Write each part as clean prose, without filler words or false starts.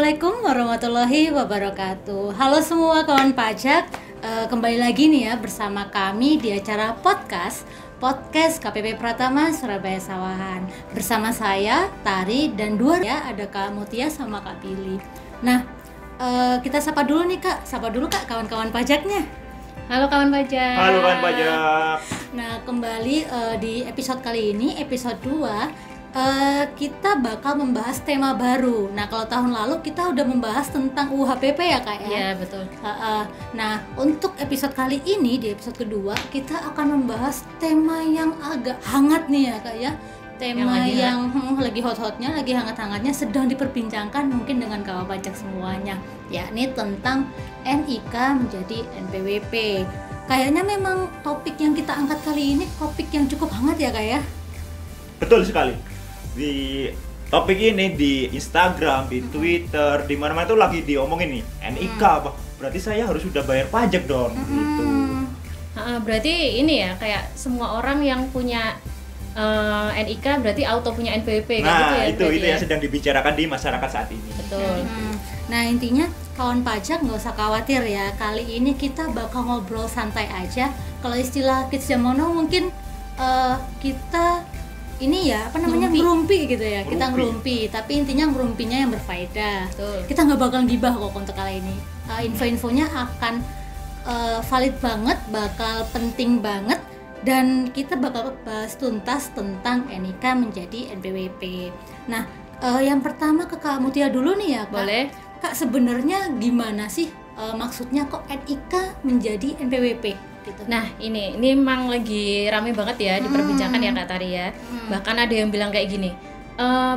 Assalamualaikum warahmatullahi wabarakatuh. Halo semua kawan pajak, kembali lagi nih ya bersama kami di acara podcast KPP Pratama Surabaya Sawahan. Bersama saya Tari dan dua ya, ada Kak Mutia sama Kak Billy. Nah, kita sapa dulu nih Kak, kawan-kawan pajaknya. Halo kawan pajak. Halo kawan pajak. Nah, kembali di episode kali ini, episode 2, kita bakal membahas tema baru. Nah, kalau tahun lalu kita udah membahas tentang UHPP ya Kak ya? Iya, betul. Nah, untuk episode kali ini, di episode kedua, kita akan membahas tema yang agak hangat nih ya Kak ya. Tema yang lagi hot-hotnya, lagi hangat-hangatnya, sedang diperbincangkan mungkin dengan kawan pajak semuanya, yakni tentang NIK menjadi NPWP. Kayaknya memang topik yang kita angkat kali ini topik yang cukup hangat ya Kak ya? Betul sekali. Di topik ini di Instagram, di Twitter, di mana-mana itu lagi diomongin nih NIK, berarti saya harus sudah bayar pajak dong gitu. Berarti ini ya kayak semua orang yang punya NIK berarti auto punya NPWP Nah, gitu ya. itu yang sedang dibicarakan di masyarakat saat ini. Betul. Nah, intinya kawan pajak nggak usah khawatir ya. Kali ini kita bakal ngobrol santai aja. Kalau istilah kids zaman now mungkin kita ini ya ngerumpi gitu ya. Kita ngerumpi, tapi intinya ngerumpinya yang berfaedah. Betul. Kita nggak bakal gibah kok untuk kali ini. Info-infonya akan valid banget, bakal penting banget, dan kita bakal bahas tuntas tentang NIK menjadi NPWP. Nah, yang pertama ke Kak Mutia dulu nih ya Kak. Boleh. Kak, sebenarnya gimana sih maksudnya kok NIK menjadi NPWP? Gitu. Nah, ini memang lagi rame banget ya diperbincangkan ya Kak Tari ya. Bahkan ada yang bilang kayak gini,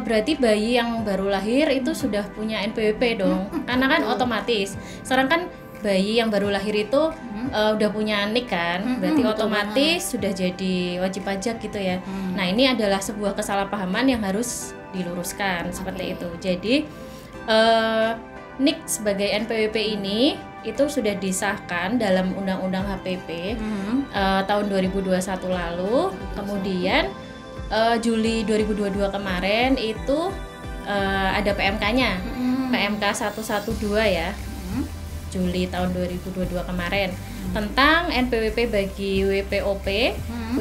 berarti bayi yang baru lahir itu sudah punya NPWP dong, karena kan otomatis. Sekarang kan bayi yang baru lahir itu udah punya NIK kan, berarti otomatis sudah jadi wajib pajak gitu ya. Nah, ini adalah sebuah kesalahpahaman yang harus diluruskan seperti itu. Jadi NIK sebagai NPWP ini itu sudah disahkan dalam Undang-Undang HPP tahun 2021 lalu. Kemudian Juli 2022 kemarin itu ada PMK-nya, PMK 112 ya, Juli tahun 2022 kemarin, tentang NPWP bagi WPOP,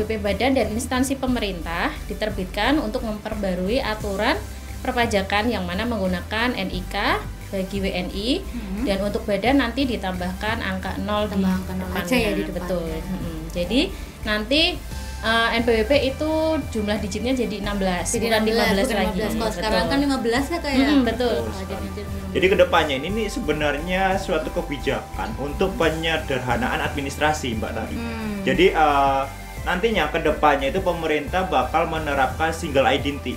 WP Badan dan instansi pemerintah diterbitkan untuk memperbarui aturan perpajakan yang mana menggunakan NIK bagi WNI, dan untuk badan nanti ditambahkan angka 0 di depannya. Ya, di depan. Betul. Jadi nanti NPWP itu jumlah digitnya jadi 16, bukan 15 lagi. Kalau sekarang kan 15 ya kayak. Betul. Jadi kedepannya ini sebenarnya suatu kebijakan untuk penyederhanaan administrasi, Mbak Tari. Jadi nantinya kedepannya itu pemerintah bakal menerapkan single identity.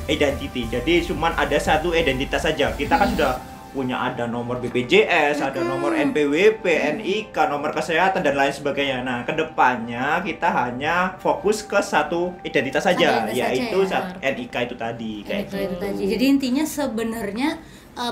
Jadi cuman ada satu identitas saja. Kita kan sudah punya, ada nomor BPJS, ada nomor NPWP, NIK, nomor kesehatan dan lain sebagainya. Nah, kedepannya kita hanya fokus ke satu identitas saja, yaitu NIK itu tadi. Kayak gitu. Jadi intinya sebenarnya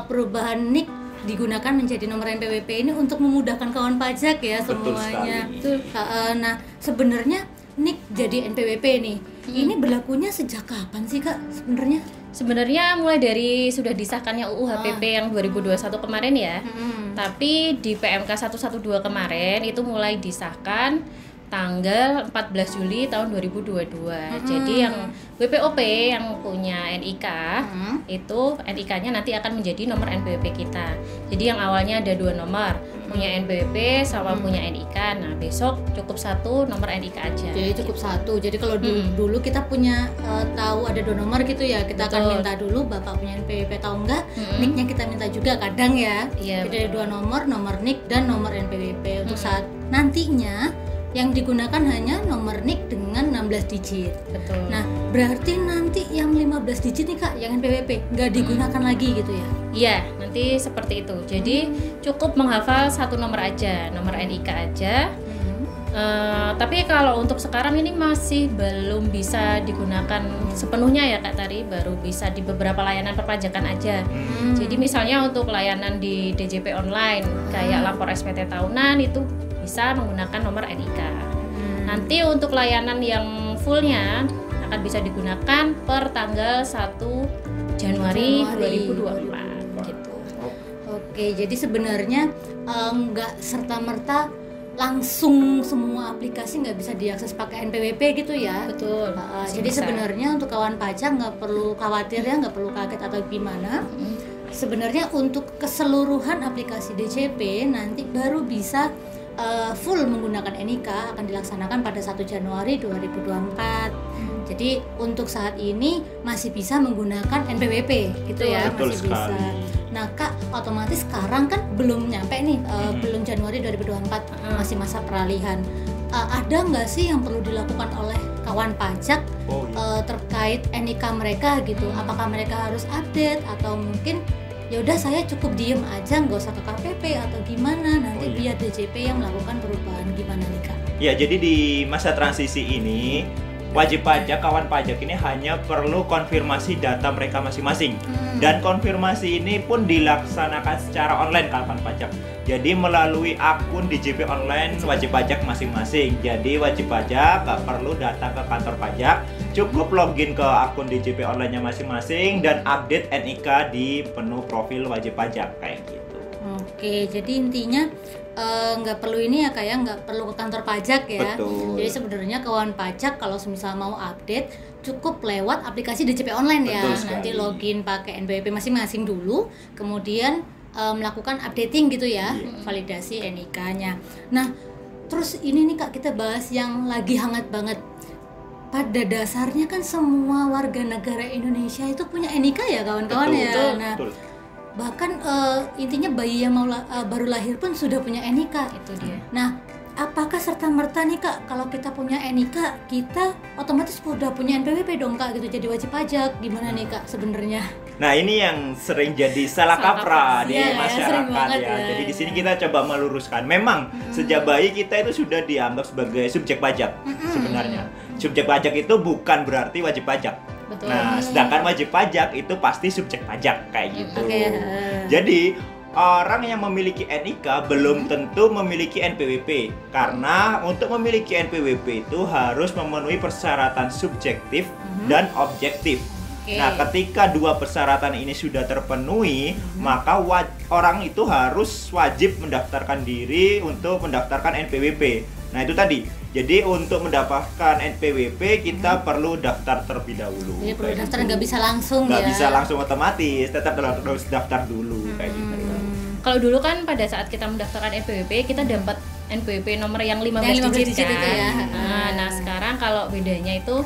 perubahan NIK digunakan menjadi nomor NPWP ini untuk memudahkan kawan pajak ya. Betul semuanya. sekali. Nah, sebenarnya NIK jadi NPWP nih, ini berlakunya sejak kapan sih Kak sebenarnya? Sebenarnya mulai dari sudah disahkannya UU HPP yang 2021 kemarin ya. Tapi di PMK 112 kemarin itu mulai disahkan tanggal 14 Juli tahun 2022. Jadi yang WPOP yang punya NIK itu NIK-nya nanti akan menjadi nomor NPWP kita. Jadi yang awalnya ada 2 nomor, punya NPWP sama punya NIK. Nah, besok cukup 1 nomor NIK aja. Jadi cukup 1. Jadi kalau dulu kita punya tahu ada 2 nomor gitu ya, kita akan minta dulu Bapak punya NPWP tahu enggak? NIK-nya kita minta juga kadang ya. Iya, jadi ada 2 nomor NIK dan nomor NPWP. Untuk saat nantinya yang digunakan hanya nomor NIK dengan 16 digit. Betul. Nah, berarti nanti yang 15 digit nih Kak, yang NPWP nggak digunakan lagi gitu ya? Iya, nanti seperti itu. Jadi cukup menghafal 1 nomor aja, nomor NIK aja. Tapi kalau untuk sekarang ini masih belum bisa digunakan sepenuhnya ya Kak Tari, baru bisa di beberapa layanan perpajakan aja. Jadi misalnya untuk layanan di DJP online kayak lapor SPT tahunan itu bisa menggunakan nomor NIK. Nanti untuk layanan yang fullnya akan bisa digunakan per tanggal 1 Januari 2024 gitu. Oke, jadi sebenarnya nggak serta-merta langsung semua aplikasi nggak bisa diakses pakai NPWP gitu ya. Betul. Jadi sebenarnya untuk kawan pajak nggak perlu khawatir ya, nggak perlu kaget atau gimana. Sebenarnya untuk keseluruhan aplikasi DJP nanti baru bisa full menggunakan NIK akan dilaksanakan pada 1 Januari 2024. Jadi untuk saat ini masih bisa menggunakan NPWP gitu ya, Betul masih sekali. bisa. Nah Kak, otomatis sekarang kan belum nyampe nih, belum Januari 2024, masih masa peralihan. Ada nggak sih yang perlu dilakukan oleh kawan pajak terkait NIK mereka gitu? Apakah mereka harus update atau mungkin ya udah saya cukup diem aja, nggak usah ke KPP atau gimana, nanti biar DJP yang melakukan perubahan, gimana nih Kak? Ya, jadi di masa transisi ini wajib pajak, kawan pajak ini hanya perlu konfirmasi data mereka masing-masing. Dan konfirmasi ini pun dilaksanakan secara online, kawan pajak. Jadi melalui akun DJP online wajib pajak masing-masing. Jadi wajib pajak nggak perlu datang ke kantor pajak, cukup login ke akun DJP online-nya masing-masing dan update NIK di menu profil wajib pajak kayak gitu. Oke, jadi intinya nggak perlu ini ya kayak nggak perlu ke kantor pajak ya. Betul. Jadi sebenarnya kawan pajak kalau misal mau update cukup lewat aplikasi DJP online ya. Betul sekali. Nanti login pakai NPWP masing-masing dulu, kemudian melakukan updating gitu ya, validasi NIK-nya. Nah, terus ini nih Kak, kita bahas yang lagi hangat banget. Pada dasarnya kan semua warga negara Indonesia itu punya NIK ya kawan-kawan ya. Betul, Nah, betul. bahkan intinya bayi yang baru lahir pun sudah punya NIK. Itu dia. Nah, apakah serta-merta nih Kak, kalau kita punya NIK, kita otomatis sudah punya NPWP dong Kak gitu, jadi wajib pajak? Gimana nih Kak sebenarnya? Nah, ini yang sering jadi salah kaprah di Iya, sering masyarakat banget ya. ya. Jadi di sini kita coba meluruskan. Memang sejak bayi kita itu sudah dianggap sebagai subjek pajak sebenarnya. Subjek pajak itu bukan berarti wajib pajak. Betul. Nah, sedangkan wajib pajak itu pasti subjek pajak kayak gitu. Oke. Jadi orang yang memiliki NIK belum tentu memiliki NPWP, karena untuk memiliki NPWP itu harus memenuhi persyaratan subjektif dan objektif. Oke. Nah, ketika dua persyaratan ini sudah terpenuhi, maka orang itu harus wajib mendaftarkan diri untuk mendaftarkan NPWP. Nah, itu tadi. Jadi untuk mendapatkan NPWP kita perlu daftar terlebih dahulu. Jadi perlu kayak daftar, gitu. nggak bisa langsung Nggak ya? bisa langsung otomatis, tetap harus daftar dulu kayak gitu. Kalau dulu kan pada saat kita mendaftarkan NPWP kita dapat NPWP nomor yang 15 Yang 15 digit digit kan. itu ya. Nah, sekarang kalau bedanya itu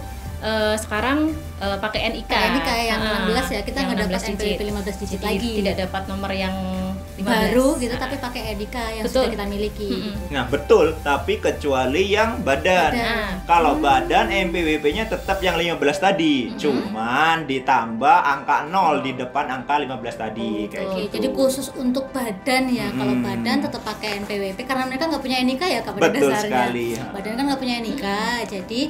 sekarang pakai NIK. NIK yang 16 ya, kita yang nggak dapat 16 NPWP 15 digit Jadi lagi. tidak dapat nomor yang 15. Baru gitu, tapi pakai NIK yang Betul. sudah kita miliki. Nah, betul, tapi kecuali yang badan. Badan. Kalau badan NPWP-nya tetap yang 15 tadi, cuman ditambah angka 0 di depan angka 15 tadi kayak Oke, gitu. jadi khusus untuk badan ya. Kalau badan tetap pakai NPWP karena mereka nggak punya NIK ya Kak pada Betul dasarnya. sekali, ya. Badan kan nggak punya NIK, jadi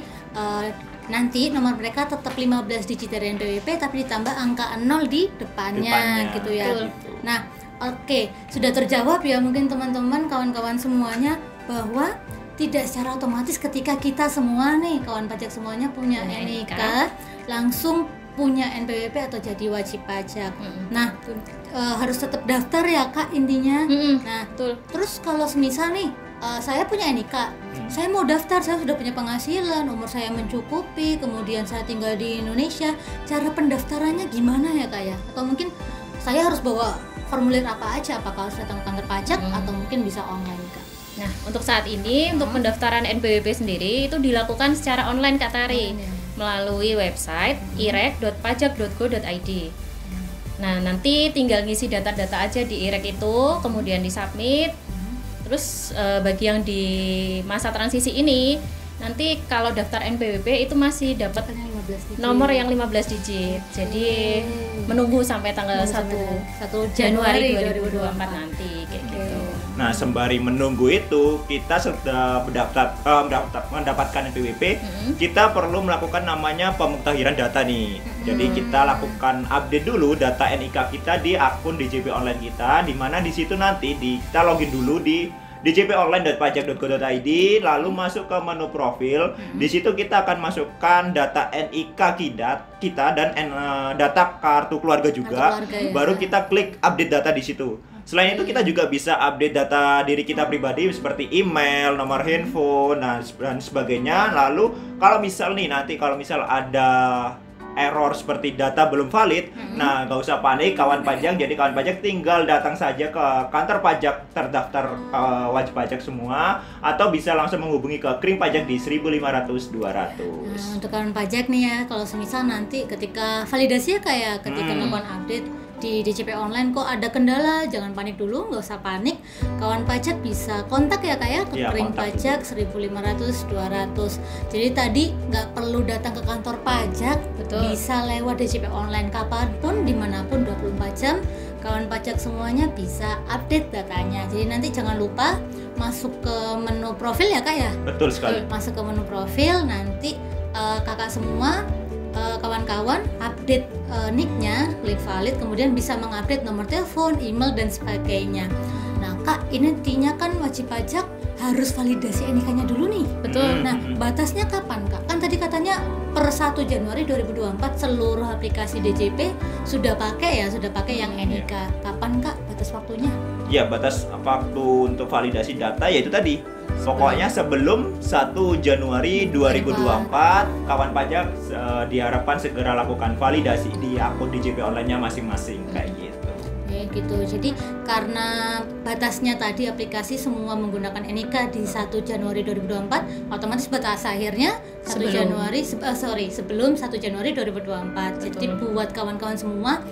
nanti nomor mereka tetap 15 digit dari NPWP tapi ditambah angka 0 di depannya, gitu ya. Betul. Nah, oke, sudah terjawab ya mungkin teman-teman, kawan-kawan semuanya, bahwa tidak secara otomatis ketika kita semua nih kawan pajak semuanya punya Punya NIK, NIK, langsung punya NPWP atau jadi wajib pajak. Nah, harus tetap daftar ya Kak intinya. Nah, Betul. terus kalau semisal nih saya punya NIK, saya mau daftar, saya sudah punya penghasilan, umur saya mencukupi, kemudian saya tinggal di Indonesia, cara pendaftarannya gimana ya Kak ya? Atau mungkin saya harus bawa formulir apa aja, apakah harus datang ke kantor pajak atau mungkin bisa online Kak? Nah, untuk saat ini untuk pendaftaran NPWP sendiri itu dilakukan secara online Kak Tari, melalui website irek.pajak.go.id. Nah, nanti tinggal ngisi data-data aja di irek itu, kemudian disubmit. Terus bagi yang di masa transisi ini, nanti kalau daftar NPWP itu masih dapat Katanya 15 digit. nomor yang 15 digit. Jadi menunggu sampai tanggal 1 Januari 2024 nanti kayak gitu. Nah, sembari menunggu itu, kita sudah mendapatkan NPWP, kita perlu melakukan namanya pemuktahiran data nih. Jadi kita lakukan update dulu data NIK kita di akun DJP online kita, di mana di situ nanti kita login dulu di djponline.pajak.go.id, lalu masuk ke menu profil. Di situ kita akan masukkan data NIK kita dan data kartu keluarga juga. Kartu keluarga, ya. Baru kita klik update data di situ. selain itu kita juga bisa update data diri kita pribadi seperti email, nomor handphone, dan sebagainya. Lalu kalau misal ada error seperti data belum valid, nah nggak usah panik kawan pajak. Jadi kawan pajak tinggal datang saja ke kantor pajak terdaftar wajib pajak semua, atau bisa langsung menghubungi ke Krim Pajak di 1.500 200. Nah, untuk kawan pajak nih ya, kalau semisal nanti ketika validasi ya kayak ketika melakukan update di DJP online kok ada kendala, jangan panik dulu, nggak usah panik. Kawan pajak bisa kontak ya kayak ke Krim Pajak 1.500 200. Jadi tadi nggak perlu datang ke kantor pajak, bisa lewat DJP online kapanpun, dimanapun 24 jam. Kawan pajak semuanya bisa update datanya. Jadi nanti jangan lupa masuk ke menu profil ya kak ya. Betul sekali. Masuk ke menu profil, nanti kakak semua kawan-kawan update nick-nya, klik valid, kemudian bisa mengupdate nomor telepon, email dan sebagainya. Nah kak, ini intinya kan wajib pajak harus validasi NIK-nya dulu nih. Betul. Nah batasnya kapan kak? Kan tadi katanya per 1 Januari 2024 seluruh aplikasi DJP sudah pakai yang NIK. Kapan kak batas waktunya? Ya, batas waktu untuk validasi data yaitu tadi. Pokoknya sebelum 1 Januari 2024, kawan pajak diharapkan segera lakukan validasi di akun DJP online-nya masing-masing kayak gitu. Gitu. Jadi karena batasnya tadi aplikasi semua menggunakan NIK di 1 Januari 2024, otomatis batas akhirnya sebelum 1 Januari 2024. Betul. Jadi buat kawan-kawan semua,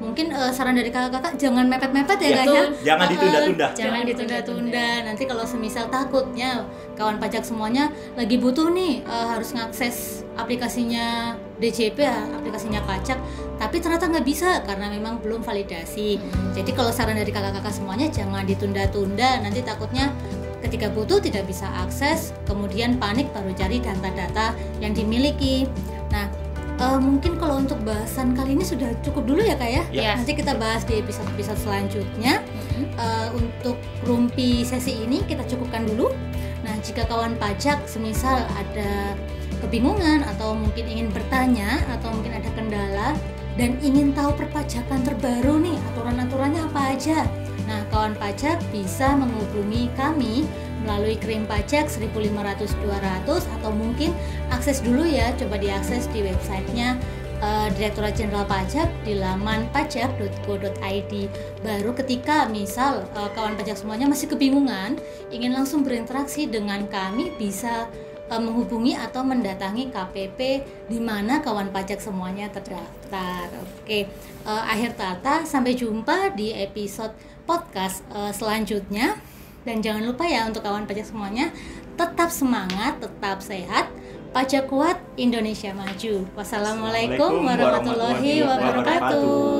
mungkin saran dari kakak-kakak jangan mepet-mepet ya kak ya. Jangan ditunda-tunda. Jangan ditunda-tunda. Nanti kalau semisal takutnya kawan pajak semuanya lagi butuh nih harus ngakses aplikasinya DJP ya, aplikasinya pajak, tapi ternyata nggak bisa karena memang belum validasi. Jadi kalau saran dari kakak-kakak semuanya jangan ditunda-tunda. Nanti takutnya ketika butuh tidak bisa akses, kemudian panik baru cari data-data yang dimiliki. Nah mungkin kalau untuk bahasan kali ini sudah cukup dulu ya kak ya. Yes. Nanti kita bahas di episode-episode selanjutnya. Untuk rumpi sesi ini kita cukupkan dulu. Nah jika kawan pajak semisal ada kebingungan atau mungkin ingin bertanya atau mungkin ada kendala dan ingin tahu perpajakan terbaru nih, aturan-aturannya apa aja, nah kawan pajak bisa menghubungi kami melalui Krim Pajak 1.500 200, atau mungkin akses dulu ya, coba diakses di websitenya Direktorat Jenderal Pajak di laman pajak.go.id. Baru ketika misal kawan pajak semuanya masih kebingungan, ingin langsung berinteraksi dengan kami, bisa menghubungi atau mendatangi KPP di mana kawan pajak semuanya terdaftar. Oke, akhir kata, sampai jumpa di episode podcast selanjutnya. Dan jangan lupa ya untuk kawan pajak semuanya, tetap semangat, tetap sehat. Pajak kuat, Indonesia maju. Wassalamualaikum warahmatullahi wabarakatuh.